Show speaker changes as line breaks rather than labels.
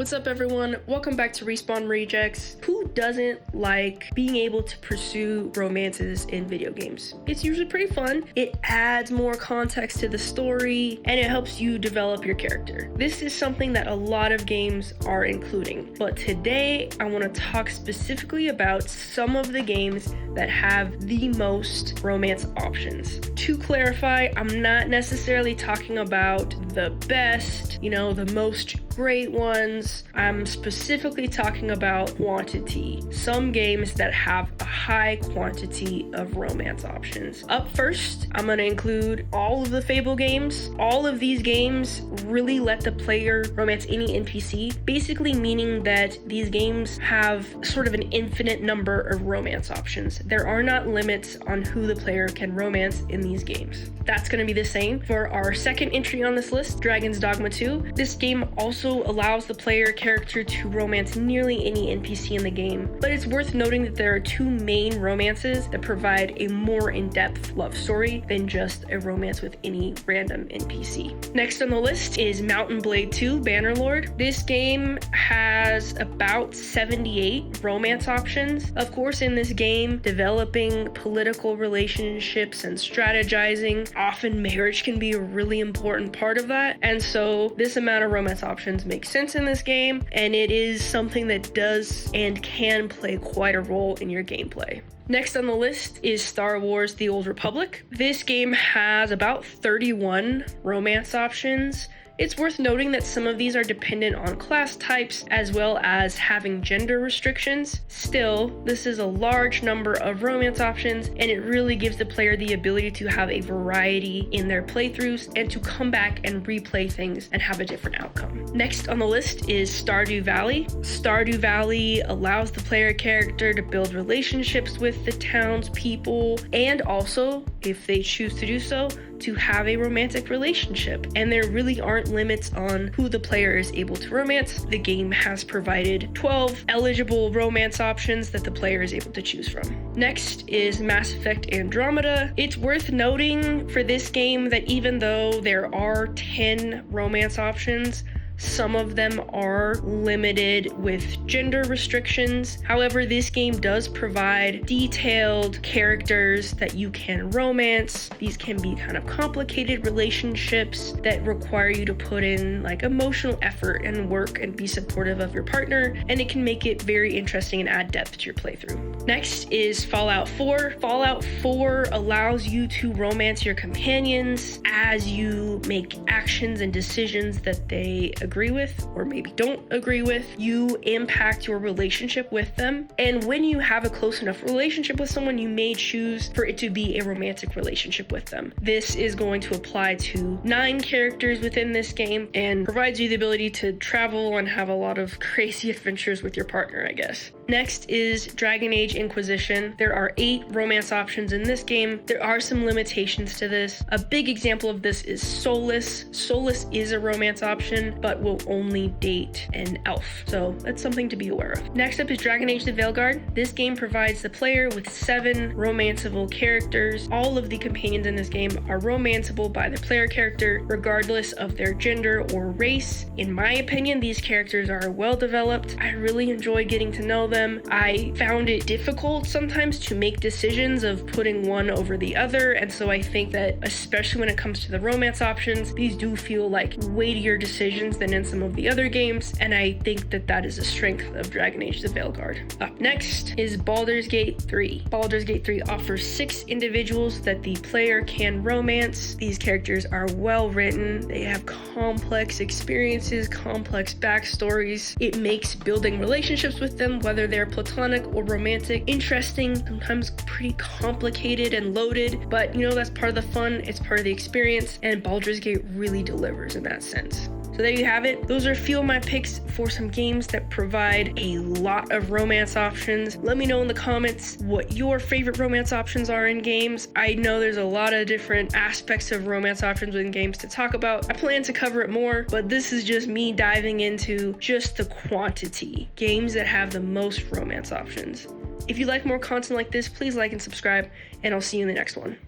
What's up everyone? Welcome back to Respawn Rejects. Who doesn't like being able to pursue romances in video games? It's usually pretty fun. It adds more context to the story and it helps you develop your character. This is something that a lot of games are including, but today I want to talk specifically about some of the games that have the most romance options. To clarify, I'm not necessarily talking about the best, the most great ones. I'm specifically talking about quantity. Some games that have a high quantity of romance options. Up first, I'm going to include all of the Fable games. All of these games really let the player romance any NPC, basically meaning that these games have sort of an infinite number of romance options. There are not limits on who the player can romance in these games. That's going to be the same for our second entry on this list, Dragon's Dogma 2. This game also allows the player character to romance nearly any NPC in the game, but it's worth noting that there are two main romances that provide a more in-depth love story than just a romance with any random NPC. Next on the list is Mountain Blade 2 Bannerlord. This game has about 78 romance options. Of course, in this game, developing political relationships and strategizing, often marriage can be a really important part of that, and so this amount of romance options makes sense in this game, and it is something that does and can play quite a role in your gameplay. Next on the list is Star Wars: The Old Republic. This game has about 31 romance options. It's worth noting that some of these are dependent on class types as well as having gender restrictions. Still, this is a large number of romance options and it really gives the player the ability to have a variety in their playthroughs and to come back and replay things and have a different outcome. Next on the list is Stardew Valley. Stardew Valley allows the player character to build relationships with the townspeople and also, if they choose to do so, to have a romantic relationship, and there really aren't limits on who the player is able to romance. The game has provided 12 eligible romance options that the player is able to choose from. Next is Mass Effect Andromeda. It's worth noting for this game that even though there are 10 romance options, some of them are limited with gender restrictions. However, this game does provide detailed characters that you can romance. These can be kind of complicated relationships that require you to put in like emotional effort and work and be supportive of your partner, and it can make it very interesting and add depth to your playthrough. Next is Fallout 4. Fallout 4 allows you to romance your companions as you make actions and decisions that they agree with or maybe don't agree with. You impact your relationship with them, and when you have a close enough relationship with someone, you may choose for it to be a romantic relationship with them. This is going to apply to 9 characters within this game and provides you the ability to travel and have a lot of crazy adventures with your partner, I guess. Next is Dragon Age Inquisition. There are 8 romance options in this game. There are some limitations to this. A big example of this is Solus. Solus is a romance option, but will only date an elf, so that's something to be aware of. Next up is Dragon Age The Veilguard. This game provides the player with 7 romanceable characters. All of the companions in this game are romanceable by the player character, regardless of their gender or race. In my opinion, these characters are well developed. I really enjoy getting to know them. I found it difficult sometimes to make decisions of putting one over the other, and so I think that especially when it comes to the romance options, these do feel like weightier decisions than in some of the other games, and I think that that is a strength of Dragon Age The Veilguard. Up next is Baldur's Gate 3. Baldur's Gate 3 offers 6 individuals that the player can romance. These characters are well written. They have complex experiences, complex backstories. It makes building relationships with them, whether they're platonic or romantic, interesting, sometimes pretty complicated and loaded, but that's part of the fun, it's part of the experience, and Baldur's Gate really delivers in that sense. So there you have it. Those are a few of my picks for some games that provide a lot of romance options. Let me know in the comments what your favorite romance options are in games. I know there's a lot of different aspects of romance options in games to talk about. I plan to cover it more, but this is just me diving into just the quantity. Games that have the most romance options. If you like more content like this, please like and subscribe, and I'll see you in the next one.